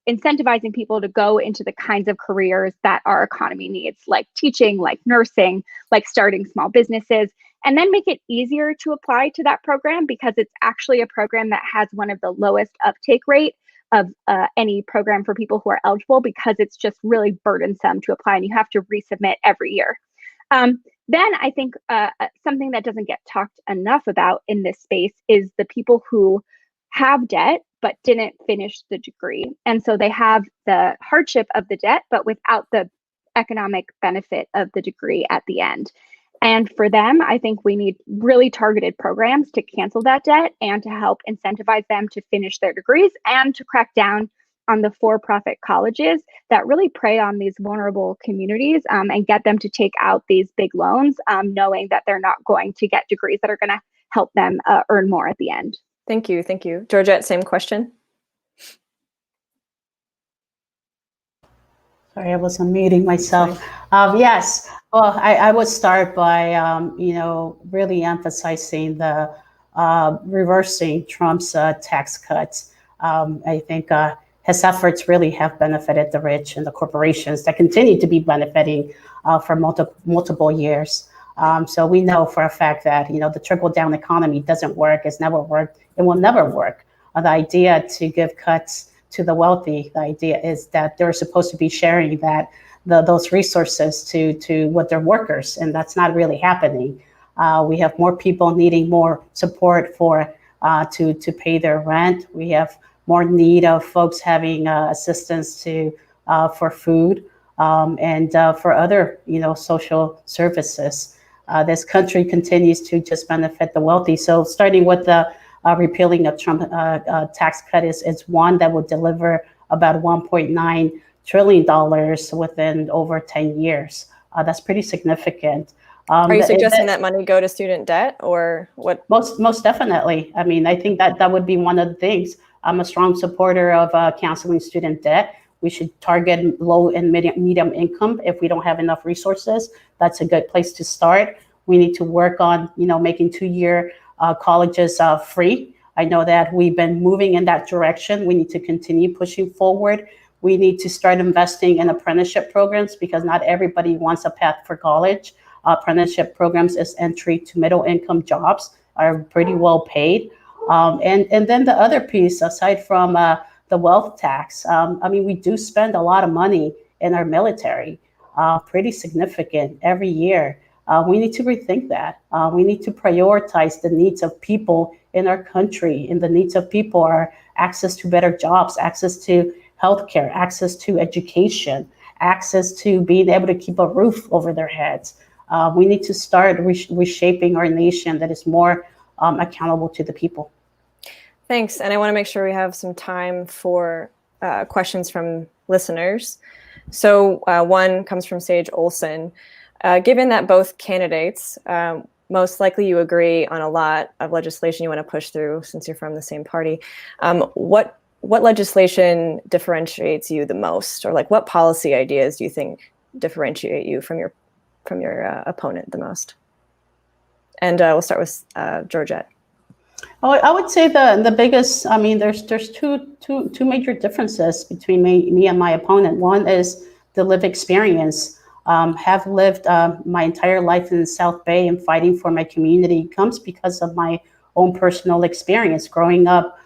incentivizing people to go into the kinds of careers that our economy needs, like teaching, like nursing, like starting small businesses, and then make it easier to apply to that program because it's actually a program that has one of the lowest uptake rate of any program for people who are eligible because it's just really burdensome to apply and you have to resubmit every year. Then I think something that doesn't get talked enough about in this space is the people who have debt but didn't finish the degree. And so they have the hardship of the debt, but without the economic benefit of the degree at the end. And for them, I think we need really targeted programs to cancel that debt and to help incentivize them to finish their degrees and to crack down on the for-profit colleges that really prey on these vulnerable communities and get them to take out these big loans, knowing that they're not going to get degrees that are going to help them earn more at the end. Thank you. Thank you. Georgette, same question. Sorry, I was unmuting myself. Yes, well, I would start by, really emphasizing the reversing Trump's tax cuts. I think his efforts really have benefited the rich and the corporations that continue to be benefiting for multiple years. So we know for a fact that, the trickle-down economy doesn't work, it's never worked, it will never work. The idea to give cuts to the wealthy, the idea is that they're supposed to be sharing those resources to what their workers, and that's not really happening. We have more people needing more support to pay their rent. We have more need of folks having assistance for food and for other social services. This country continues to just benefit the wealthy. So starting with the repealing of Trump tax cut is one that would deliver about $1.9 trillion within over 10 years. That's pretty significant. Are you suggesting that money go to student debt or what? Most definitely. I mean, I think that would be one of the things. I'm a strong supporter of canceling student debt. We should target low and medium income if we don't have enough resources. That's a good place to start. We need to work on, making 2-year colleges free. I know that we've been moving in that direction. We need to continue pushing forward. We need to start investing in apprenticeship programs because not everybody wants a path for college. Apprenticeship programs as entry to middle income jobs are pretty well paid. And then the other piece, aside from the wealth tax, we do spend a lot of money in our military, pretty significant every year. We need to rethink that. We need to prioritize the needs of people in our country. And the needs of people are access to better jobs, access to healthcare, access to education, access to being able to keep a roof over their heads. We need to start reshaping our nation that is more accountable to the people. Thanks. And I want to make sure we have some time for questions from listeners. So one comes from Sage Olson. Given that both candidates, most likely you agree on a lot of legislation you want to push through since you're from the same party, what legislation differentiates you the most? Or what policy ideas do you think differentiate you from your opponent the most? And we'll start with Georgette. Oh, I would say the biggest. There's two major differences between me and my opponent. One is the lived experience. Have lived my entire life in the South Bay and fighting for my community comes because of my own personal experience growing up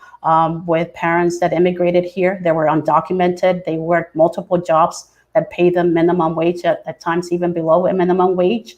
with parents that immigrated here. They were undocumented. They worked multiple jobs that pay them minimum wage, at times even below a minimum wage.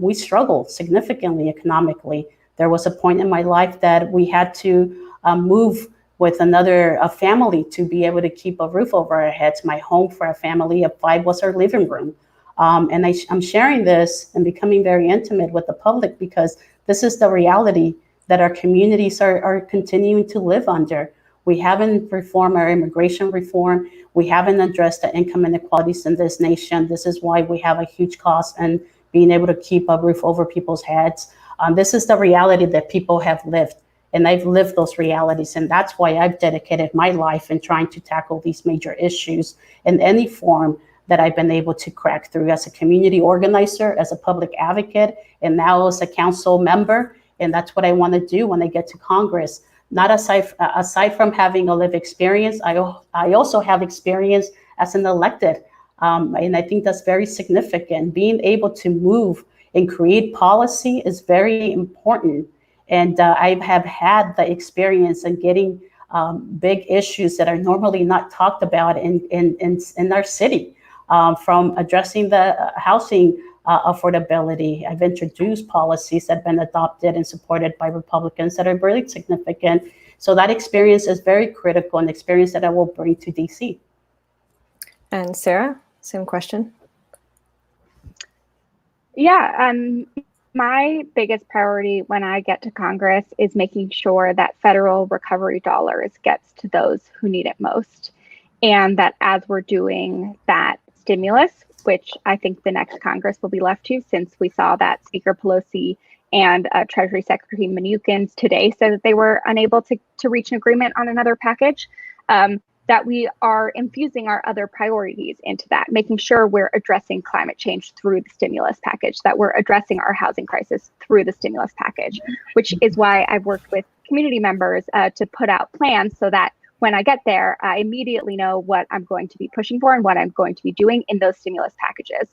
We struggled significantly economically. There was a point in my life that we had to move with a family to be able to keep a roof over our heads. My home for a family of 5 was our living room. And I'm sharing this and becoming very intimate with the public because this is the reality that our communities are continuing to live under. We haven't reformed our immigration reform. We haven't addressed the income inequalities in this nation. This is why we have a huge cost in being able to keep a roof over people's heads. This is the reality that people have lived, and I've lived those realities. And that's why I've dedicated my life in trying to tackle these major issues in any form that I've been able to crack through as a community organizer, as a public advocate, and now as a council member. And that's what I want to do when I get to Congress. Not aside from having a lived experience, I also have experience as an elected. And I think that's very significant. Being able to move and create policy is very important. And I have had the experience in getting big issues that are normally not talked about in our city, from addressing the housing affordability. I've introduced policies that have been adopted and supported by Republicans that are really significant. So that experience is very critical, and experience that I will bring to DC. And Sarah, same question. Yeah, my biggest priority when I get to Congress is making sure that federal recovery dollars gets to those who need it most. And that as we're doing that stimulus, which I think the next Congress will be left to, since we saw that Speaker Pelosi and Treasury Secretary Mnuchin today said that they were unable to reach an agreement on another package, that we are infusing our other priorities into that, making sure we're addressing climate change through the stimulus package, that we're addressing our housing crisis through the stimulus package, which is why I've worked with community members to put out plans so that when I get there, I immediately know what I'm going to be pushing for and what I'm going to be doing in those stimulus packages.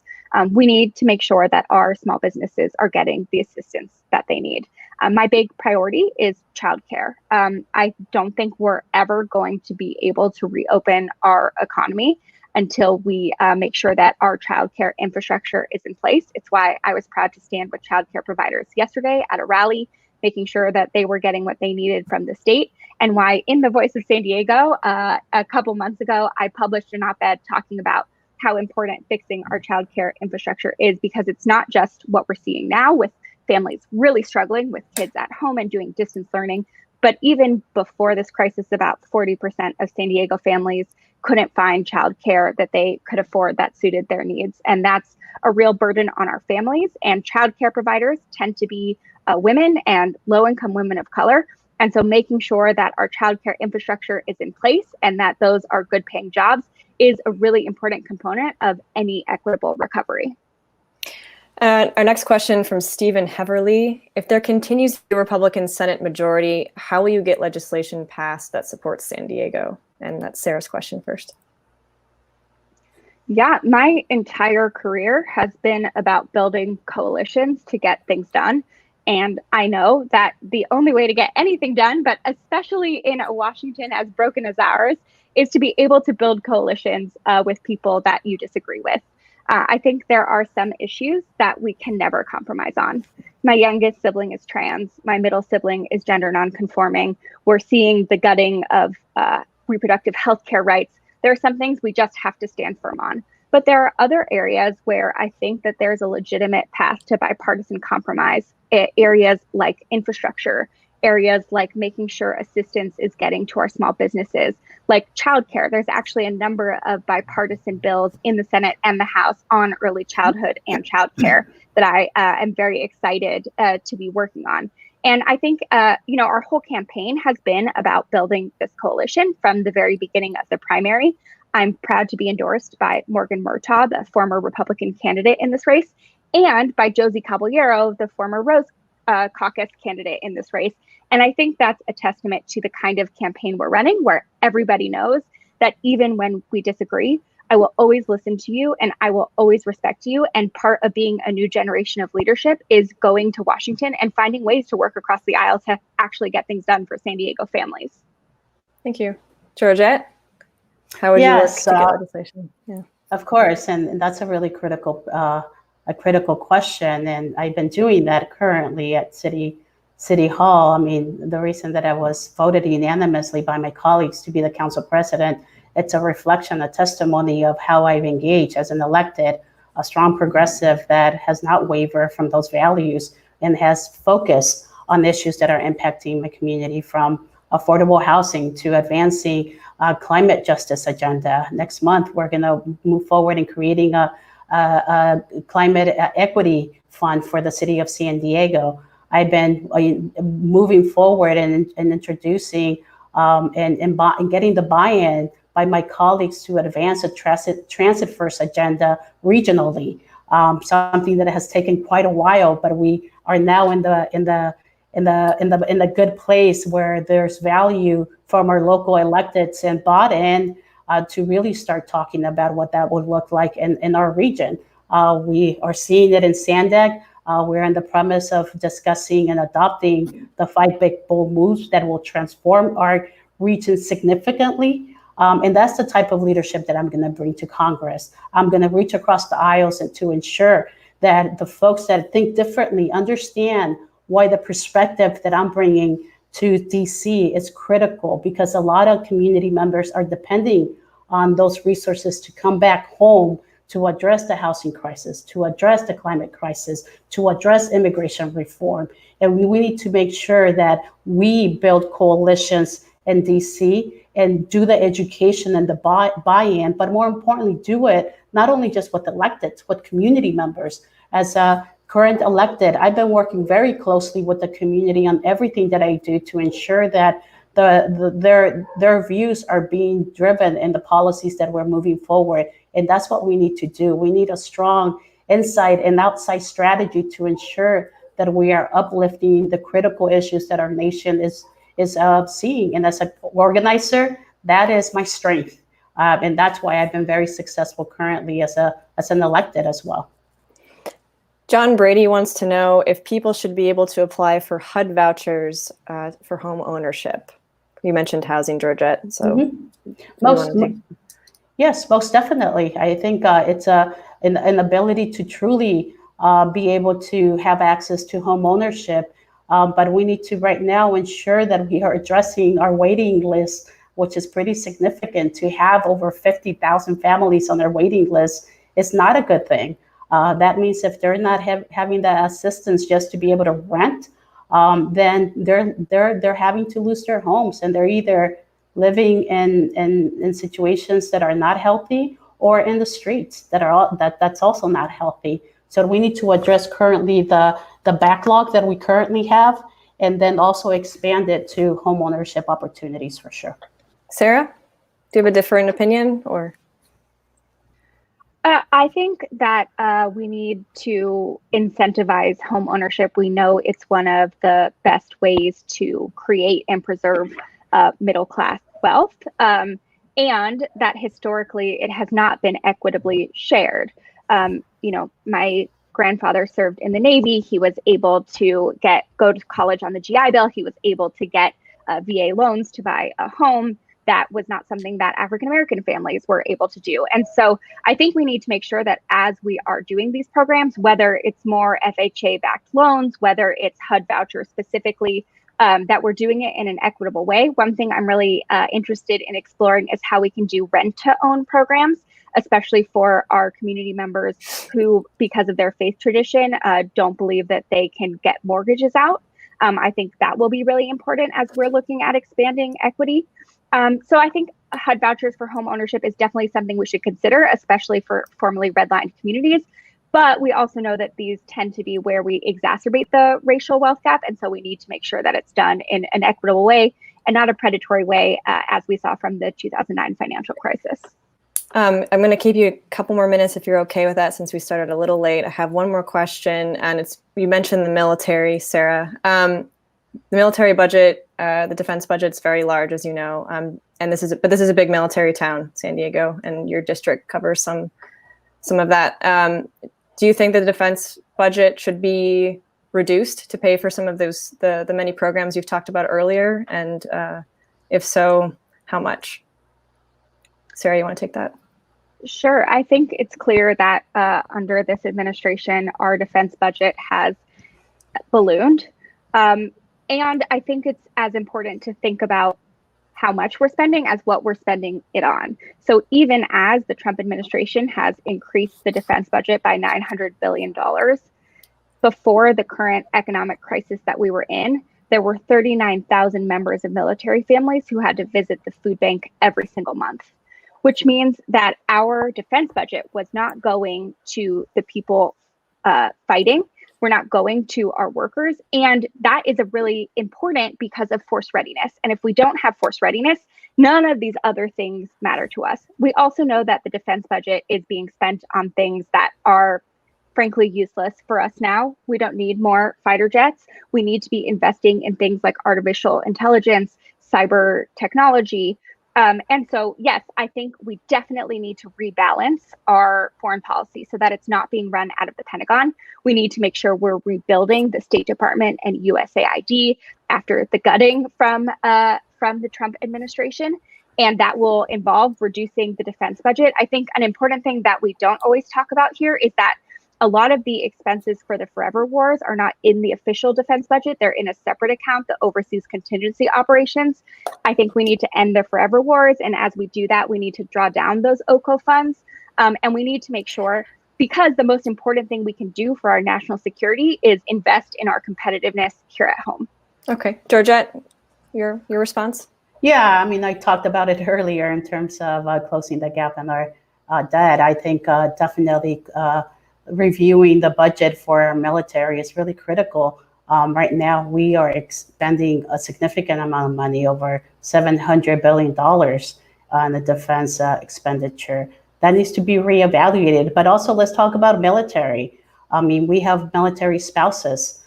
We need to make sure that our small businesses are getting the assistance that they need. My big priority is childcare. I don't think we're ever going to be able to reopen our economy until we make sure that our childcare infrastructure is in place. It's why I was proud to stand with childcare providers yesterday at a rally, making sure that they were getting what they needed from the state, and why in the Voice of San Diego, a couple months ago, I published an op-ed talking about how important fixing our childcare infrastructure is, because it's not just what we're seeing now with families really struggling with kids at home and doing distance learning, but even before this crisis, about 40% of San Diego families couldn't find childcare that they could afford that suited their needs. And that's a real burden on our families. And childcare providers tend to be women and low-income women of color. And so making sure that our childcare infrastructure is in place and that those are good paying jobs is a really important component of any equitable recovery. Our next question from Stephen Heverly. If there continues to be a Republican Senate majority, how will you get legislation passed that supports San Diego? And that's Sarah's question first. Yeah, my entire career has been about building coalitions to get things done. And I know that the only way to get anything done, but especially in a Washington as broken as ours, is to be able to build coalitions with people that you disagree with. I think there are some issues that we can never compromise on. My youngest sibling is trans. My middle sibling is gender nonconforming. We're seeing the gutting of reproductive health care rights. There are some things we just have to stand firm on. But there are other areas where I think that there's a legitimate path to bipartisan compromise, areas like infrastructure, areas like making sure assistance is getting to our small businesses, like childcare. There's actually a number of bipartisan bills in the Senate and the House on early childhood and childcare that I am very excited to be working on. And I think, our whole campaign has been about building this coalition from the very beginning of the primary. I'm proud to be endorsed by Morgan Murtaugh, the former Republican candidate in this race, and by Josie Caballero, the former Rose Caucus candidate in this race. And I think that's a testament to the kind of campaign we're running, where everybody knows that even when we disagree, I will always listen to you and I will always respect you. And part of being a new generation of leadership is going to Washington and finding ways to work across the aisle to actually get things done for San Diego families. Thank you. Georgette, how would you work to get legislation? Yeah. Of course, and that's a really critical question. And I've been doing that currently at City Hall. I mean, the reason that I was voted unanimously by my colleagues to be the council president, it's a reflection, a testimony of how I've engaged as an elected a strong progressive that has not wavered from those values and has focused on issues that are impacting my community, from affordable housing to advancing climate justice agenda. Next month, we're going to move forward in creating a climate equity fund for the city of San Diego. I've been moving forward and introducing and getting the buy-in by my colleagues to advance a transit first agenda regionally. Something that has taken quite a while, but we are now in the good place where there's value from our local electeds and bought in to really start talking about what that would look like in our region. We are seeing it in Sandag. We're in the premise of discussing and adopting the 5 big bold moves that will transform our region significantly. And that's the type of leadership that I'm going to bring to Congress. I'm going to reach across the aisles and to ensure that the folks that think differently understand why the perspective that I'm bringing to DC is critical, because a lot of community members are depending on those resources to come back home to address the housing crisis, to address the climate crisis, to address immigration reform. And we need to make sure that we build coalitions in DC and do the education and the buy-in, but more importantly, do it not only just with electeds, with community members. As a current elected, I've been working very closely with the community on everything that I do to ensure that their views are being driven in the policies that we're moving forward. And that's what we need to do. We need a strong inside and outside strategy to ensure that we are uplifting the critical issues that our nation is seeing. And as an organizer, that is my strength. And that's why I've been very successful currently as an elected as well. John Brady wants to know if people should be able to apply for HUD vouchers for home ownership. You mentioned housing, Georgette. So yes, most definitely. I think it's an ability to truly be able to have access to home ownership. But we need to right now ensure that we are addressing our waiting list, which is pretty significant. To have over 50,000 families on their waiting list is not a good thing. That means if they're not having the assistance just to be able to rent, then they're having to lose their homes, and they're either living in situations that are not healthy or in the streets that's also not healthy. So we need to address currently the backlog that we currently have, and then also expand it to home ownership opportunities for sure. Sarah, do you have a different opinion or? I think that we need to incentivize home ownership. We know it's one of the best ways to create and preserve middle class wealth, and that historically it has not been equitably shared. My grandfather served in the Navy. He was able to go to college on the GI Bill. He was able to get VA loans to buy a home. That was not something that African-American families were able to do. And so I think we need to make sure that as we are doing these programs, whether it's more FHA-backed loans, whether it's HUD vouchers specifically, that we're doing it in an equitable way. One thing I'm really interested in exploring is how we can do rent-to-own programs, especially for our community members who, because of their faith tradition, don't believe that they can get mortgages out. I think that will be really important as we're looking at expanding equity. So I think HUD vouchers for home ownership is definitely something we should consider, especially for formerly redlined communities. But we also know that these tend to be where we exacerbate the racial wealth gap. And so we need to make sure that it's done in an equitable way and not a predatory way, as we saw from the 2009 financial crisis. I'm going to keep you a couple more minutes if you're okay with that, since we started a little late. I have one more question, and you mentioned the military, Sarah. The military budget, the defense budget's very large, as you know, and this is a big military town, San Diego, and your district covers some of that. Do you think the defense budget should be reduced to pay for some of the many programs you've talked about earlier? And if so, how much? Sarah, you want to take that? Sure. I think it's clear that under this administration, our defense budget has ballooned. And I think it's as important to think about how much we're spending as what we're spending it on. So even as the Trump administration has increased the defense budget by $900 billion, before the current economic crisis that we were in, there were 39,000 members of military families who had to visit the food bank every single month, which means that our defense budget was not going to the people fighting. We're not going to our workers. And that is a really important because of force readiness. And if we don't have force readiness, none of these other things matter to us. We also know that the defense budget is being spent on things that are frankly useless for us now. We don't need more fighter jets. We need to be investing in things like artificial intelligence, cyber technology. And so, yes, I think we definitely need to rebalance our foreign policy so that it's not being run out of the Pentagon. We need to make sure we're rebuilding the State Department and USAID after the gutting from the Trump administration. And that will involve reducing the defense budget. I think an important thing that we don't always talk about here is that a lot of the expenses for the forever wars are not in the official defense budget. They're in a separate account that oversees contingency operations. I think we need to end the forever wars. And as we do that, we need to draw down those OCO funds. And we need to make sure, because the most important thing we can do for our national security is invest in our competitiveness here at home. Okay, Georgette, your response? Yeah, I mean, I talked about it earlier in terms of closing the gap in our debt. I think definitely reviewing the budget for our military is really critical. Right now, we are expending a significant amount of money, over $700 billion on the defense expenditure. That needs to be reevaluated. But also, let's talk about military. I mean, we have military spouses.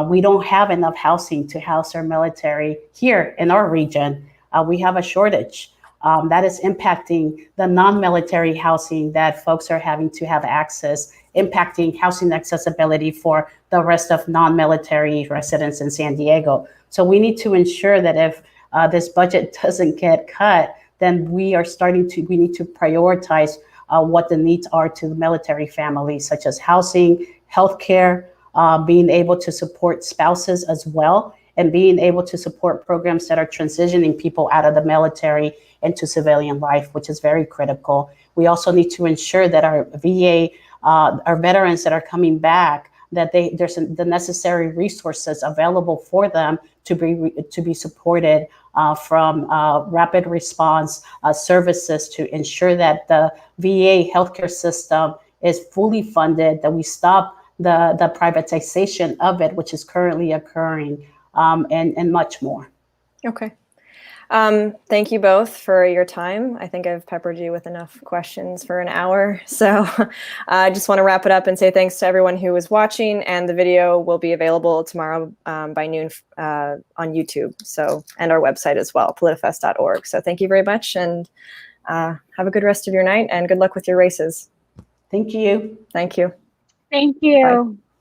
We don't have enough housing to house our military here in our region. We have a shortage. That is impacting the non-military housing that folks are having to have access, impacting housing accessibility for the rest of non-military residents in San Diego. So we need to ensure that if this budget doesn't get cut, then we need to prioritize what the needs are to the military families, such as housing, healthcare, being able to support spouses as well, and being able to support programs that are transitioning people out of the military into civilian life, which is very critical. We also need to ensure that our VA, our veterans that are coming back, that there's the necessary resources available for them to be supported from rapid response services to ensure that the VA healthcare system is fully funded, that we stop the privatization of it, which is currently occurring, and much more. Okay. Thank you both for your time. I think I've peppered you with enough questions for an hour. So I just want to wrap it up and say thanks to everyone who was watching, and the video will be available tomorrow by noon on YouTube, and our website as well, politifest.org. So thank you very much, and have a good rest of your night, and good luck with your races. Thank you. Thank you. Thank you. Bye.